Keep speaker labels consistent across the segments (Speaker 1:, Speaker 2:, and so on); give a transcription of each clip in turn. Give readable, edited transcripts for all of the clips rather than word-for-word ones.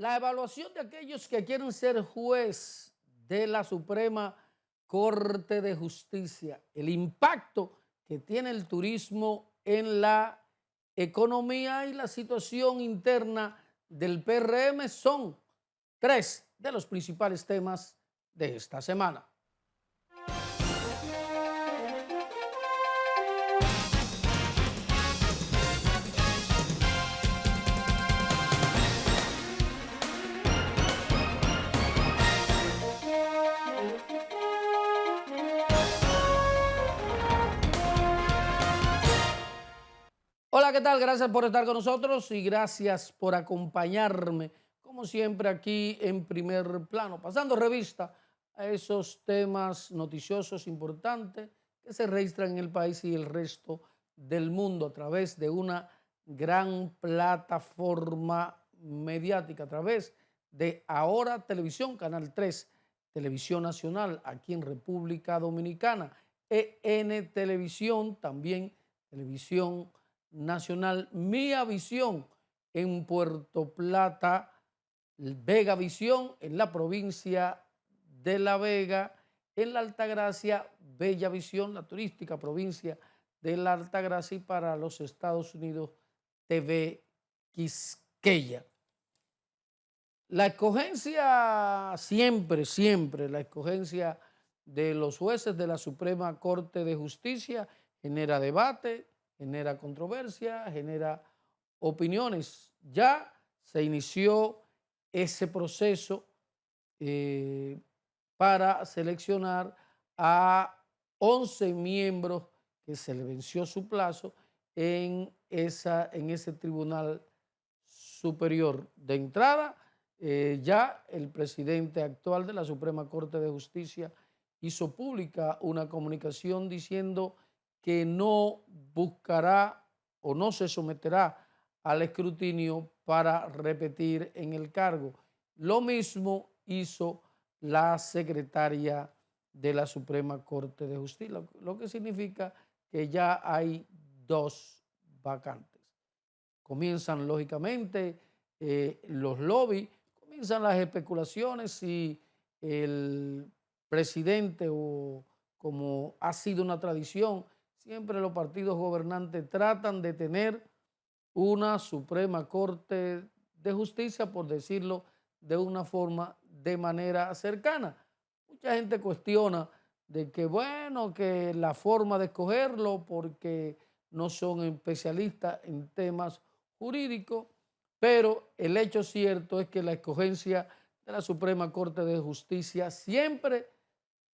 Speaker 1: La evaluación de aquellos que quieren ser juez de la Suprema Corte de Justicia, el impacto que tiene el turismo en la economía y la situación interna del PRM son tres de los principales temas de esta semana. Hola, ¿qué tal? Gracias por estar con nosotros y gracias por acompañarme, como siempre, aquí en Primer Plano, pasando revista a esos temas noticiosos importantes que se registran en el país y el resto del mundo a través de una gran plataforma mediática, a través de Ahora Televisión, Canal 3, Televisión Nacional, aquí en República Dominicana, EN Televisión, también Televisión Nacional, Mía Visión en Puerto Plata, Vega Visión en la provincia de La Vega, en la Altagracia, Bella Visión, la turística provincia de la Altagracia, y para los Estados Unidos, TV Quisqueya. La escogencia, siempre, la escogencia de los jueces de la Suprema Corte de Justicia genera debate, genera controversia, genera opiniones. Ya se inició ese proceso para seleccionar a 11 miembros que se le venció su plazo en ese tribunal superior. De entrada, ya el presidente actual de la Suprema Corte de Justicia hizo pública una comunicación diciendo que no buscará o no se someterá al escrutinio para repetir en el cargo. Lo mismo hizo la secretaria de la Suprema Corte de Justicia, lo que significa que ya hay dos vacantes. Comienzan lógicamente los lobbies, comienzan las especulaciones si el presidente, o como ha sido una tradición, siempre los partidos gobernantes tratan de tener una Suprema Corte de Justicia, por decirlo de una forma, de manera cercana. Mucha gente cuestiona de que, bueno, que la forma de escogerlo, porque no son especialistas en temas jurídicos, pero el hecho cierto es que la escogencia de la Suprema Corte de Justicia siempre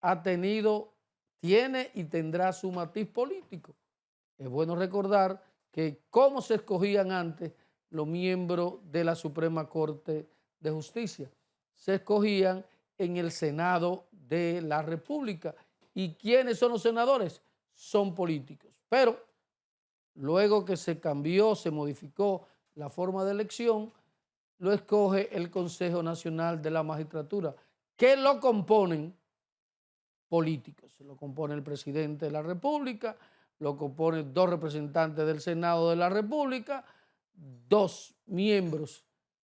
Speaker 1: ha tenido, tiene y tendrá su matiz político. Es bueno recordar que cómo se escogían antes los miembros de la Suprema Corte de Justicia. Se escogían en el Senado de la República. ¿Y quiénes son los senadores? Son políticos. Pero luego que se cambió, se modificó la forma de elección, lo escoge el Consejo Nacional de la Magistratura, que lo componen políticos. Lo compone el presidente de la República, lo componen dos representantes del Senado de la República, dos miembros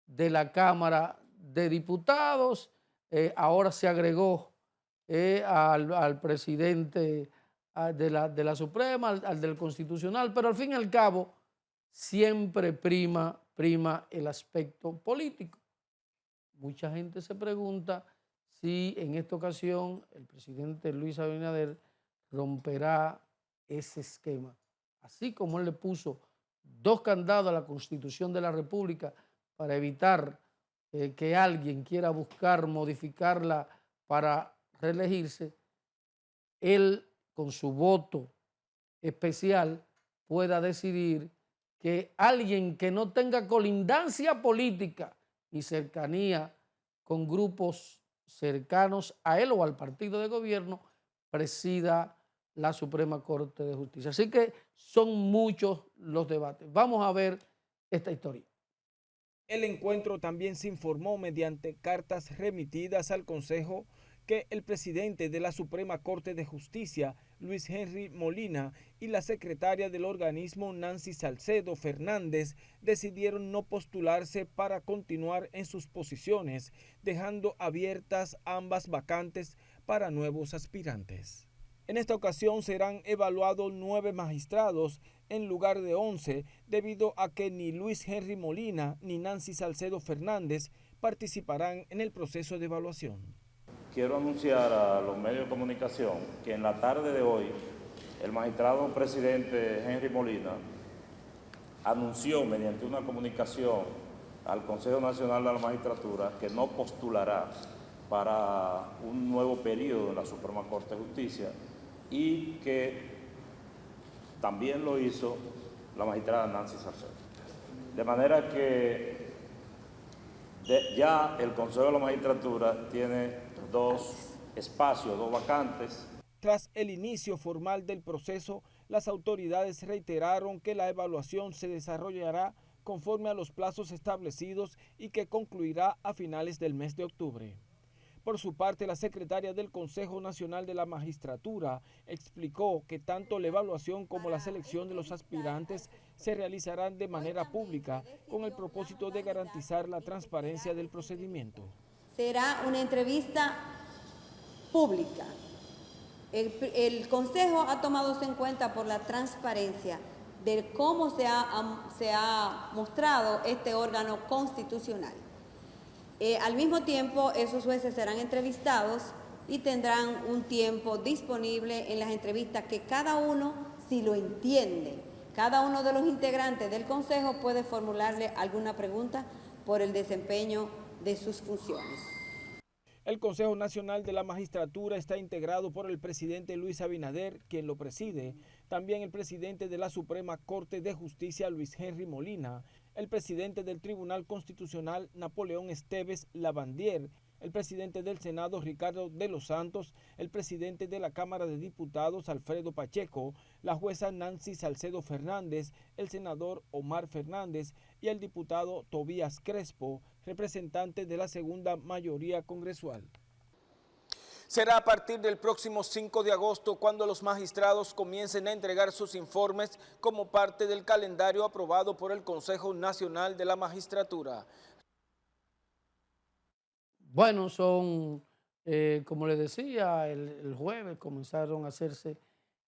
Speaker 1: de la Cámara de Diputados, ahora se agregó al presidente de la Suprema, al del Constitucional, pero al fin y al cabo siempre prima el aspecto político. Mucha gente se pregunta si en esta ocasión el presidente Luis Abinader romperá ese esquema. Así como él le puso dos candados a la Constitución de la República para evitar que alguien quiera buscar modificarla para reelegirse, él con su voto especial pueda decidir que alguien que no tenga colindancia política y cercanía con grupos cercanos a él o al partido de gobierno presida la Suprema Corte de Justicia. Así que son muchos los debates. Vamos a ver esta historia.
Speaker 2: El encuentro también se informó mediante cartas remitidas al Consejo que el presidente de la Suprema Corte de Justicia, Luis Henry Molina, y la secretaria del organismo, Nancy Salcedo Fernández, decidieron no postularse para continuar en sus posiciones, dejando abiertas ambas vacantes para nuevos aspirantes. En esta ocasión serán evaluados 9 magistrados en lugar de 11, debido a que ni Luis Henry Molina ni Nancy Salcedo Fernández participarán en el proceso de evaluación.
Speaker 3: Quiero anunciar a los medios de comunicación que en la tarde de hoy el magistrado presidente Henry Molina anunció mediante una comunicación al Consejo Nacional de la Magistratura que no postulará para un nuevo periodo en la Suprema Corte de Justicia y que también lo hizo la magistrada Nancy Salcedo. De manera que ya el Consejo de la Magistratura tiene 2 espacios, 2 vacantes.
Speaker 2: Tras el inicio formal del proceso, las autoridades reiteraron que la evaluación se desarrollará conforme a los plazos establecidos y que concluirá a finales del mes de octubre. Por su parte, la secretaria del Consejo Nacional de la Magistratura explicó que tanto la evaluación como la selección de los aspirantes se realizarán de manera pública con el propósito de garantizar la transparencia del procedimiento.
Speaker 4: Será una entrevista pública. El Consejo ha tomado en cuenta por la transparencia de cómo se ha mostrado este órgano constitucional. Al mismo tiempo, esos jueces serán entrevistados y tendrán un tiempo disponible en las entrevistas que cada uno, si lo entiende, cada uno de los integrantes del Consejo puede formularle alguna pregunta por el desempeño de sus funciones.
Speaker 2: El Consejo Nacional de la Magistratura está integrado por el presidente Luis Abinader, quien lo preside, también el presidente de la Suprema Corte de Justicia, Luis Henry Molina, el presidente del Tribunal Constitucional, Napoleón Esteves Lavandier, el presidente del Senado, Ricardo de los Santos, el presidente de la Cámara de Diputados, Alfredo Pacheco, la jueza Nancy Salcedo Fernández, el senador Omar Fernández y el diputado Tobías Crespo, representante de la segunda mayoría congresual. Será a partir del próximo 5 de agosto cuando los magistrados comiencen a entregar sus informes como parte del calendario aprobado por el Consejo Nacional de la Magistratura.
Speaker 1: Bueno, son, como les decía, el jueves comenzaron a hacerse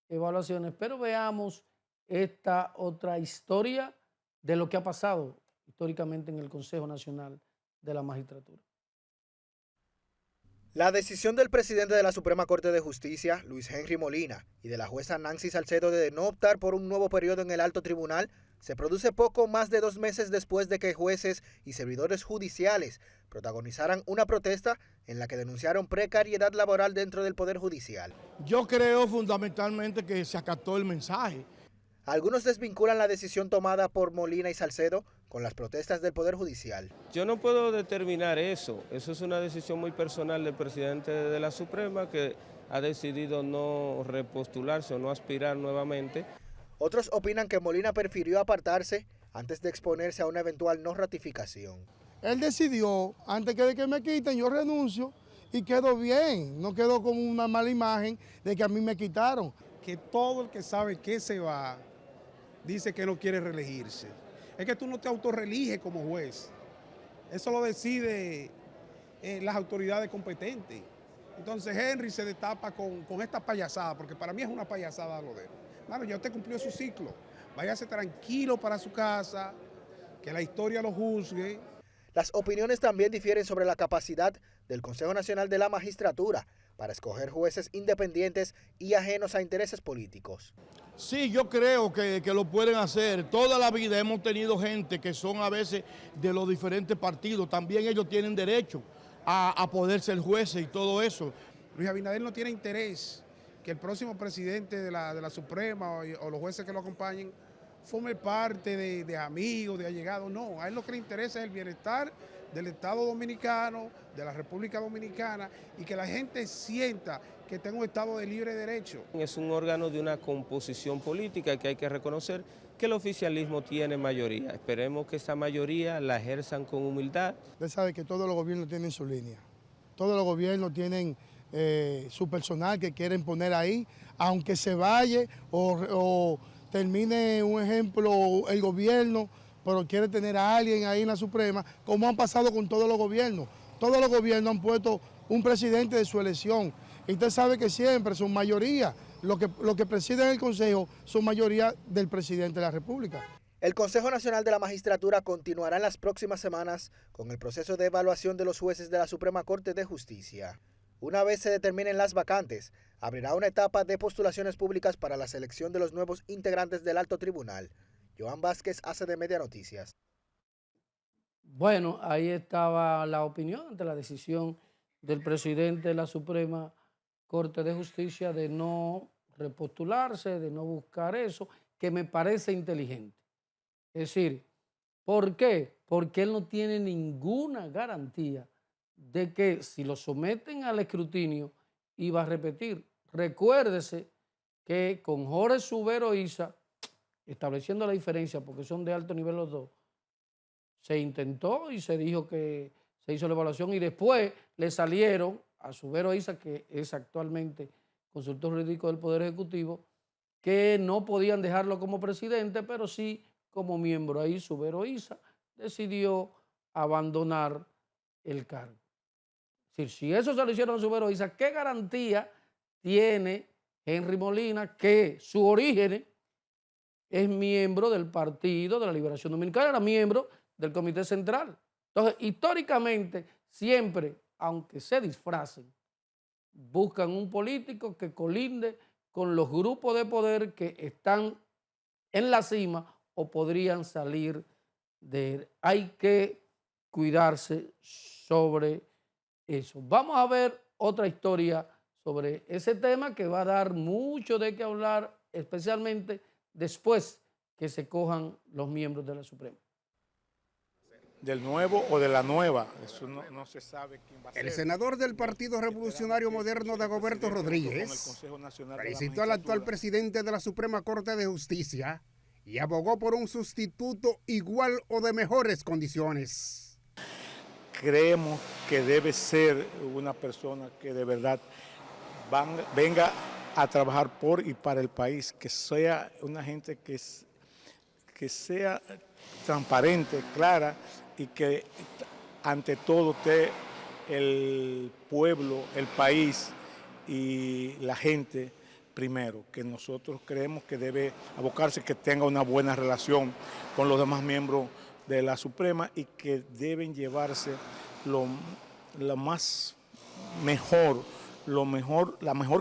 Speaker 1: evaluaciones, pero veamos esta otra historia de lo que ha pasado históricamente en el Consejo Nacional de la Magistratura.
Speaker 5: La decisión del presidente de la Suprema Corte de Justicia, Luis Henry Molina, y de la jueza Nancy Salcedo de no optar por un nuevo periodo en el alto tribunal se produce poco más de 2 meses después de que jueces y servidores judiciales protagonizaran una protesta en la que denunciaron precariedad laboral dentro del Poder Judicial.
Speaker 6: Yo creo fundamentalmente que se acató el mensaje.
Speaker 5: Algunos desvinculan la decisión tomada por Molina y Salcedo con las protestas del Poder Judicial.
Speaker 7: Yo no puedo determinar eso es una decisión muy personal del presidente de la Suprema que ha decidido no repostularse o no aspirar nuevamente.
Speaker 5: Otros opinan que Molina prefirió apartarse antes de exponerse a una eventual no ratificación.
Speaker 6: Él decidió, antes de que me quiten, yo renuncio y quedo bien, no quedo con una mala imagen de que a mí me quitaron.
Speaker 8: Que todo el que sabe que se va, dice que no quiere reelegirse. Es que tú no te autorreeliges como juez. Eso lo decide las autoridades competentes. Entonces Henry se destapa con esta payasada, porque para mí es una payasada lo de él. Bueno, ya usted cumplió su ciclo. Váyase tranquilo para su casa, que la historia lo juzgue.
Speaker 5: Las opiniones también difieren sobre la capacidad del Consejo Nacional de la Magistratura para escoger jueces independientes y ajenos a intereses políticos.
Speaker 6: Sí, yo creo que lo pueden hacer. Toda la vida hemos tenido gente que son a veces de los diferentes partidos. También ellos tienen derecho a poder ser jueces y todo eso.
Speaker 8: Luis Abinader no tiene interés que el próximo presidente de la Suprema o los jueces que lo acompañen forme parte de amigos, de allegados. No, a él lo que le interesa es el bienestar del Estado Dominicano, de la República Dominicana, y que la gente sienta que tenga un Estado de libre derecho.
Speaker 7: Es un órgano de una composición política que hay que reconocer que el oficialismo tiene mayoría. Esperemos que esa mayoría la ejerzan con humildad.
Speaker 6: Usted sabe que todos los gobiernos tienen su línea. Todos los gobiernos tienen su personal que quieren poner ahí, aunque se vaya o termine, un ejemplo, el gobierno, pero quiere tener a alguien ahí en la Suprema, como han pasado con todos los gobiernos. Todos los gobiernos han puesto un presidente de su elección. Y usted sabe que siempre son mayoría, los que presiden el Consejo son mayoría del presidente de la República.
Speaker 5: El Consejo Nacional de la Magistratura continuará en las próximas semanas con el proceso de evaluación de los jueces de la Suprema Corte de Justicia. Una vez se determinen las vacantes, abrirá una etapa de postulaciones públicas para la selección de los nuevos integrantes del Alto Tribunal. Joan Vázquez, ACD Media Noticias.
Speaker 1: Bueno, ahí estaba la opinión de la decisión del presidente de la Suprema Corte de Justicia de no repostularse, de no buscar eso, que me parece inteligente. Es decir, ¿por qué? Porque él no tiene ninguna garantía de que si lo someten al escrutinio iba a repetir. Recuérdese que con Jorge Subero Isa, estableciendo la diferencia porque son de alto nivel los dos, se intentó y se dijo que se hizo la evaluación y después le salieron a Subero Isa, que es actualmente consultor jurídico del Poder Ejecutivo, que no podían dejarlo como presidente, pero sí como miembro. Ahí Subero Isa decidió abandonar el cargo. Es decir, si eso se lo hicieron a Subero Isa, ¿qué garantía tiene Henry Molina, que su origen es miembro del Partido de la Liberación Dominicana, era miembro del Comité Central? Entonces, históricamente, siempre, aunque se disfracen, buscan un político que colinde con los grupos de poder que están en la cima o podrían salir de él. Hay que cuidarse sobre eso. Vamos a ver otra historia sobre ese tema que va a dar mucho de qué hablar, especialmente después que se cojan los miembros de la Suprema.
Speaker 9: Del nuevo o de la nueva, eso no se sabe quién va a ser.
Speaker 8: El senador del Partido Revolucionario Moderno, Dagoberto Rodríguez, felicitó al actual presidente de la Suprema Corte de Justicia y abogó por un sustituto igual o de mejores condiciones.
Speaker 9: Creemos que debe ser una persona que de verdad venga a trabajar por y para el país, que sea una gente que sea transparente, clara, y que ante todo esté el pueblo, el país y la gente primero, que nosotros creemos que debe abocarse, que tenga una buena relación con los demás miembros de la Suprema y que deben llevarse la mejor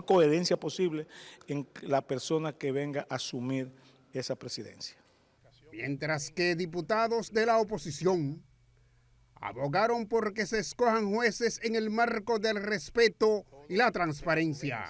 Speaker 9: coherencia posible en la persona que venga a asumir esa presidencia.
Speaker 8: Mientras que diputados de la oposición abogaron por que se escojan jueces en el marco del respeto y la transparencia.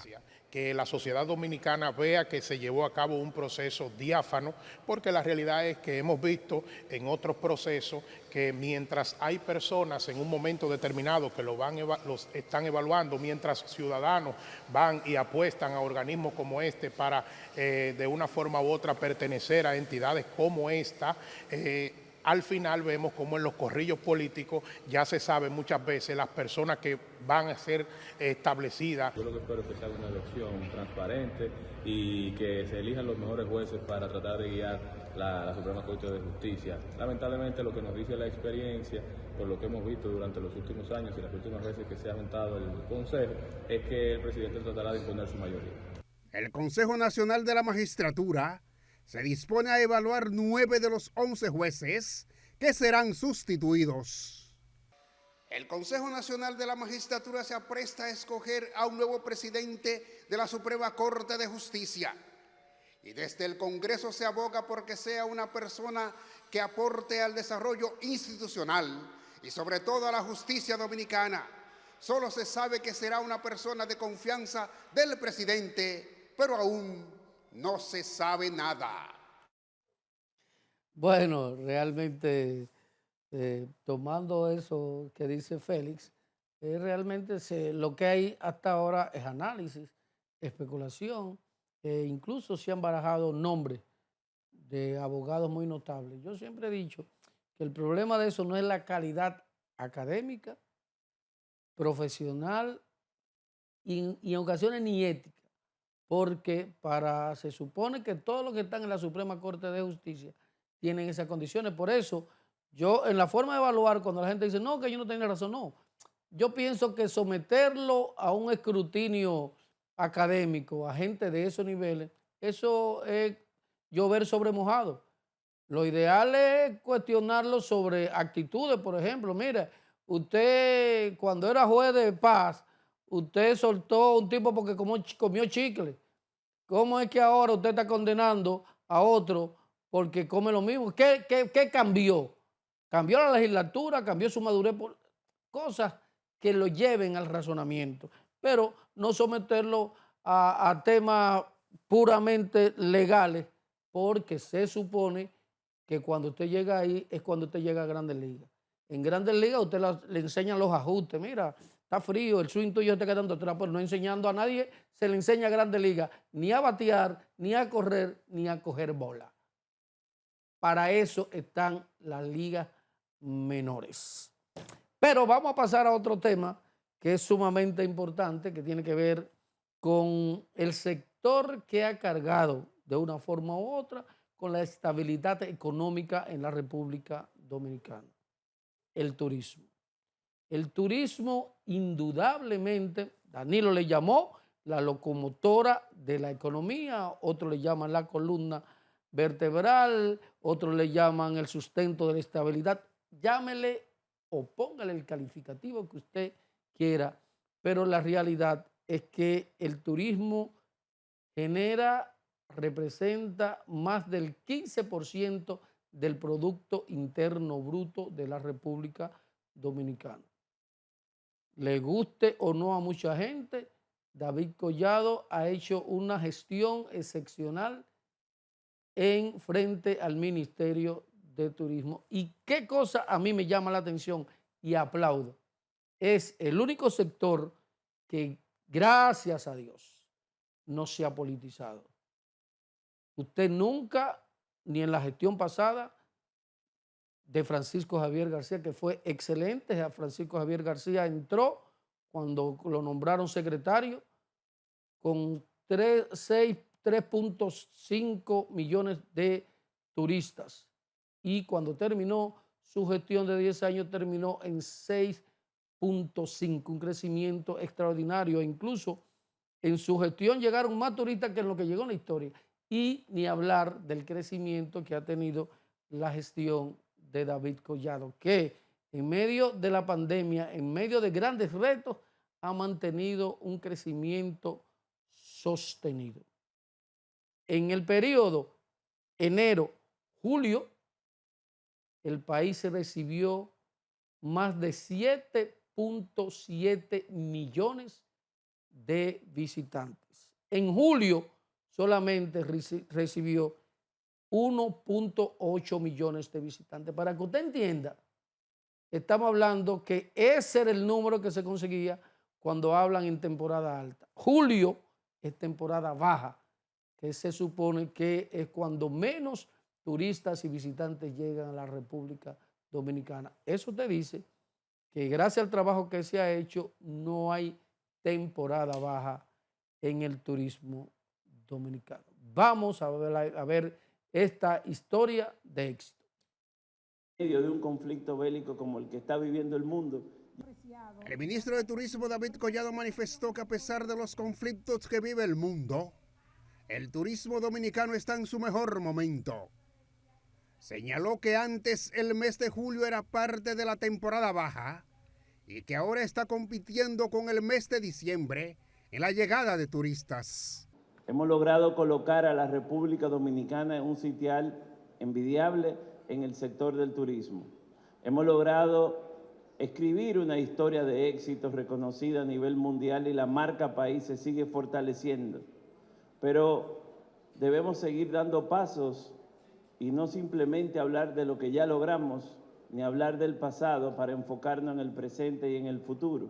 Speaker 10: Que la sociedad dominicana vea que se llevó a cabo un proceso diáfano, porque la realidad es que hemos visto en otros procesos que mientras hay personas en un momento determinado que los están evaluando, mientras ciudadanos van y apuestan a organismos como este para de una forma u otra pertenecer a entidades como esta, al final vemos como en los corrillos políticos ya se sabe muchas veces las personas que van a ser establecidas.
Speaker 11: Yo lo que espero es que sea una elección transparente y que se elijan los mejores jueces para tratar de guiar la Suprema Corte de Justicia. Lamentablemente lo que nos dice la experiencia, por lo que hemos visto durante los últimos años y las últimas veces que se ha juntado el Consejo, es que el presidente tratará de imponer su mayoría.
Speaker 8: El Consejo Nacional de la Magistratura se dispone a evaluar 9 de los 11 jueces que serán sustituidos. El Consejo Nacional de la Magistratura se apresta a escoger a un nuevo presidente de la Suprema Corte de Justicia. Y desde el Congreso se aboga porque sea una persona que aporte al desarrollo institucional y sobre todo a la justicia dominicana. Solo se sabe que será una persona de confianza del presidente, pero aún no se sabe nada.
Speaker 1: Bueno, realmente tomando eso que dice Félix, realmente lo que hay hasta ahora es análisis, especulación, incluso se han barajado nombres de abogados muy notables. Yo siempre he dicho que el problema de eso no es la calidad académica, profesional y en ocasiones ni ética, porque se supone que todos los que están en la Suprema Corte de Justicia tienen esas condiciones. Por eso, yo en la forma de evaluar, cuando la gente dice, no, que yo no tenía razón, no. Yo pienso que someterlo a un escrutinio académico, a gente de esos niveles, eso es llover sobre mojado. Lo ideal es cuestionarlo sobre actitudes, por ejemplo. Mira, usted cuando era juez de paz, usted soltó a un tipo porque comió chicle. ¿Cómo es que ahora usted está condenando a otro porque come lo mismo? ¿Qué cambió? Cambió la legislatura, cambió su madurez, cosas que lo lleven al razonamiento, pero no someterlo a temas puramente legales, porque se supone que cuando usted llega ahí es cuando usted llega a Grandes Ligas. En Grandes Ligas usted le enseñan los ajustes. Mira, está frío, el swing tuyo está quedando atrás, pero no enseñando a nadie, se le enseña a Grandes Ligas ni a batear, ni a correr, ni a coger bola. Para eso están las ligas menores. Pero vamos a pasar a otro tema que es sumamente importante, que tiene que ver con el sector que ha cargado de una forma u otra con la estabilidad económica en la República Dominicana. El turismo. El turismo, indudablemente, Danilo le llamó la locomotora de la economía, otros le llaman la columna vertebral, otros le llaman el sustento de la estabilidad. Llámele o póngale el calificativo que usted quiera, pero la realidad es que el turismo representa más del 15% del Producto Interno Bruto de la República Dominicana. Le guste o no a mucha gente, David Collado ha hecho una gestión excepcional en frente al Ministerio de Turismo. ¿Y qué cosa a mí me llama la atención y aplaudo? Es el único sector que, gracias a Dios, no se ha politizado. Usted nunca, ni en la gestión pasada de Francisco Javier García, que fue excelente, Francisco Javier García entró cuando lo nombraron secretario con 3.5 millones de turistas. Y cuando terminó su gestión de 10 años, terminó en 6.5, un crecimiento extraordinario. Incluso en su gestión llegaron más turistas que en lo que llegó en la historia. Y ni hablar del crecimiento que ha tenido la gestión de David Collado, que en medio de la pandemia, en medio de grandes retos, ha mantenido un crecimiento sostenido. En el periodo enero-julio, el país recibió más de 7.7 millones de visitantes. En julio solamente recibió 1.8 millones de visitantes. Para que usted entienda, estamos hablando que ese era el número que se conseguía cuando hablan en temporada alta. Julio es temporada baja, que se supone que es cuando menos turistas y visitantes llegan a la República Dominicana. Eso te dice que gracias al trabajo que se ha hecho, no hay temporada baja en el turismo dominicano. Vamos a ver esta historia de éxito.
Speaker 12: En medio de un conflicto bélico como el que está viviendo el mundo.
Speaker 13: El ministro de Turismo David Collado manifestó que a pesar de los conflictos que vive el mundo, el turismo dominicano está en su mejor momento. Señaló que antes el mes de julio era parte de la temporada baja y que ahora está compitiendo con el mes de diciembre en la llegada de turistas.
Speaker 12: Hemos logrado colocar a la República Dominicana en un sitial envidiable en el sector del turismo. Hemos logrado escribir una historia de éxito reconocida a nivel mundial y la marca país se sigue fortaleciendo. Pero debemos seguir dando pasos y no simplemente hablar de lo que ya logramos, ni hablar del pasado para enfocarnos en el presente y en el futuro.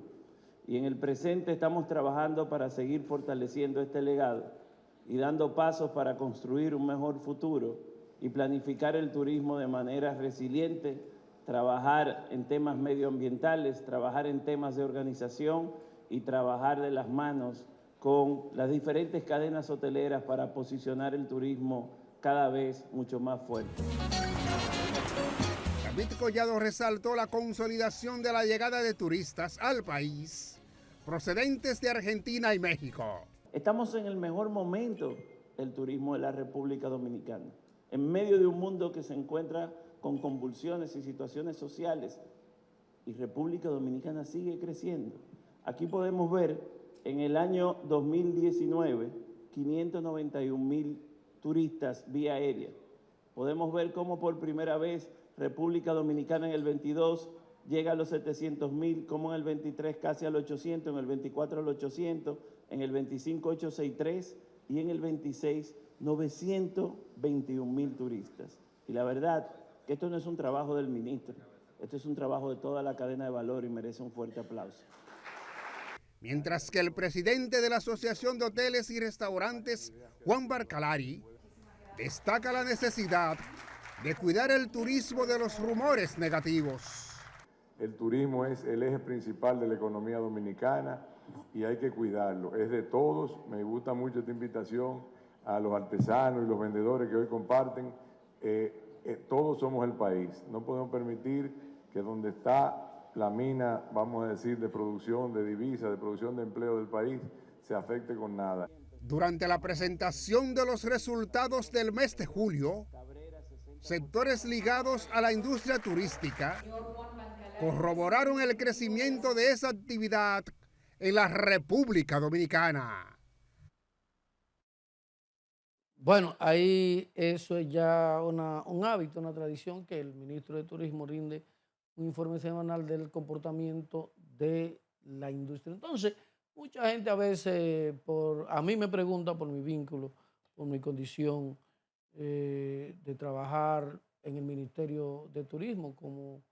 Speaker 12: Y en el presente estamos trabajando para seguir fortaleciendo este legado y dando pasos para construir un mejor futuro y planificar el turismo de manera resiliente, trabajar en temas medioambientales, trabajar en temas de organización y trabajar de las manos con las diferentes cadenas hoteleras para posicionar el turismo cada vez mucho más fuerte.
Speaker 13: David Collado resaltó la consolidación de la llegada de turistas al país procedentes de Argentina y México.
Speaker 12: Estamos en el mejor momento del turismo de la República Dominicana, en medio de un mundo que se encuentra con convulsiones y situaciones sociales, y República Dominicana sigue creciendo. Aquí podemos ver en el año 2019 591,000 turistas vía aérea. Podemos ver cómo por primera vez República Dominicana en el 22 llega a los 700,000, como en el 23 casi al 800, en el 24 al 800, en el 25 863 y en el 26 921,000 turistas. Y la verdad que esto no es un trabajo del ministro, esto es un trabajo de toda la cadena de valor y merece un fuerte aplauso.
Speaker 13: Mientras que el presidente de la Asociación de Hoteles y Restaurantes, Juan Barcalari, destaca la necesidad de cuidar el turismo de los rumores negativos.
Speaker 14: El turismo es el eje principal de la economía dominicana y hay que cuidarlo. Es de todos. Me gusta mucho esta invitación a los artesanos y los vendedores que hoy comparten. Todos somos el país. No podemos permitir que donde está la mina, vamos a decir, de producción de divisas, de producción de empleo del país, se afecte con nada.
Speaker 13: Durante la presentación de los resultados del mes de julio, sectores ligados a la industria turística corroboraron el crecimiento de esa actividad en la República Dominicana.
Speaker 1: Bueno, ahí eso es ya un hábito, una tradición, que el ministro de Turismo rinde un informe semanal del comportamiento de la industria. Entonces, mucha gente a veces, a mí me pregunta por mi vínculo, por mi condición de trabajar en el Ministerio de Turismo como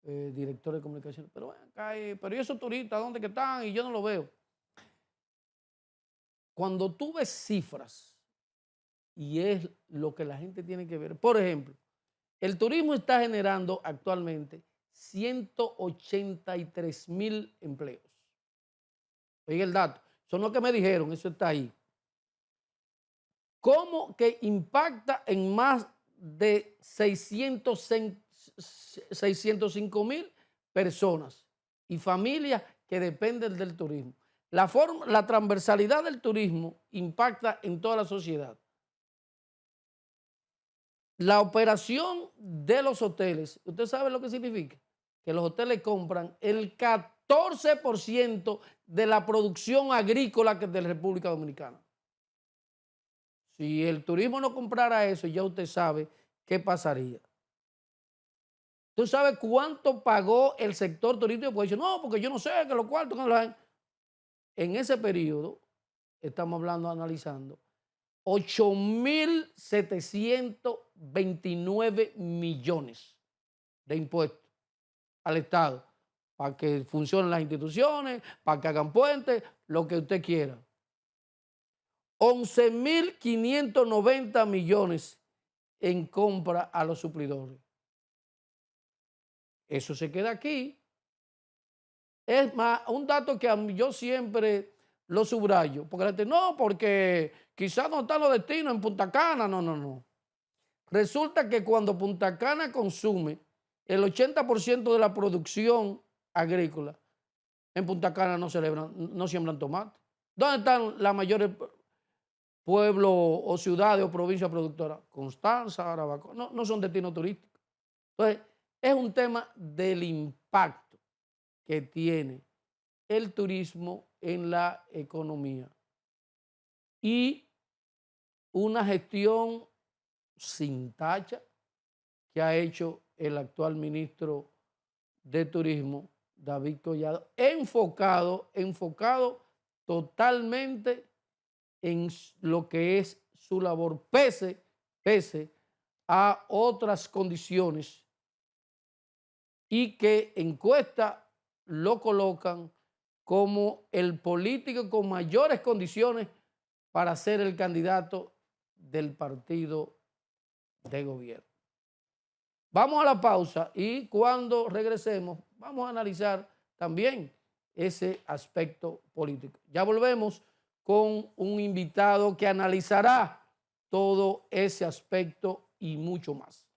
Speaker 1: director de comunicación. Pero ven acá, pero ¿y esos turistas dónde que están? Y yo no lo veo. Cuando tú ves cifras, y es lo que la gente tiene que ver, por ejemplo, el turismo está generando actualmente 183,000 empleos. Oiga el dato, eso no es lo que me dijeron, eso está ahí. ¿Cómo que impacta en más de 605,000 personas y familias que dependen del turismo? La transversalidad del turismo impacta en toda la sociedad. La operación de los hoteles, ¿usted sabe lo que significa? Que los hoteles compran el 14% de la producción agrícola que es de la República Dominicana. Si el turismo no comprara eso, ya usted sabe qué pasaría. ¿Tú sabes cuánto pagó el sector turístico? Pues dice, no, porque yo no sé, que los cuartos... En ese periodo, estamos hablando, analizando, 8,729 millones de impuestos al Estado, para que funcionen las instituciones, para que hagan puentes, lo que usted quiera. 11,590 millones en compra a los suplidores. Eso se queda aquí. Es más, un dato que yo siempre lo subrayo, porque la gente, no, porque quizás no están los destinos en Punta Cana, no. Resulta que cuando Punta Cana consume el 80% de la producción agrícola, en Punta Cana no siembran tomate. ¿Dónde están las mayores pueblos o ciudades o provincias productoras? Constanza, Arabacoa, no son destinos turísticos. Entonces, es un tema del impacto que tiene el turismo en la economía y una gestión sin tacha que ha hecho el actual ministro de Turismo, David Collado, enfocado totalmente en lo que es su labor, pese a otras condiciones, y que encuestas lo colocan como el político con mayores condiciones para ser el candidato del partido de gobierno. Vamos a la pausa y cuando regresemos vamos a analizar también ese aspecto político. Ya volvemos con un invitado que analizará todo ese aspecto y mucho más.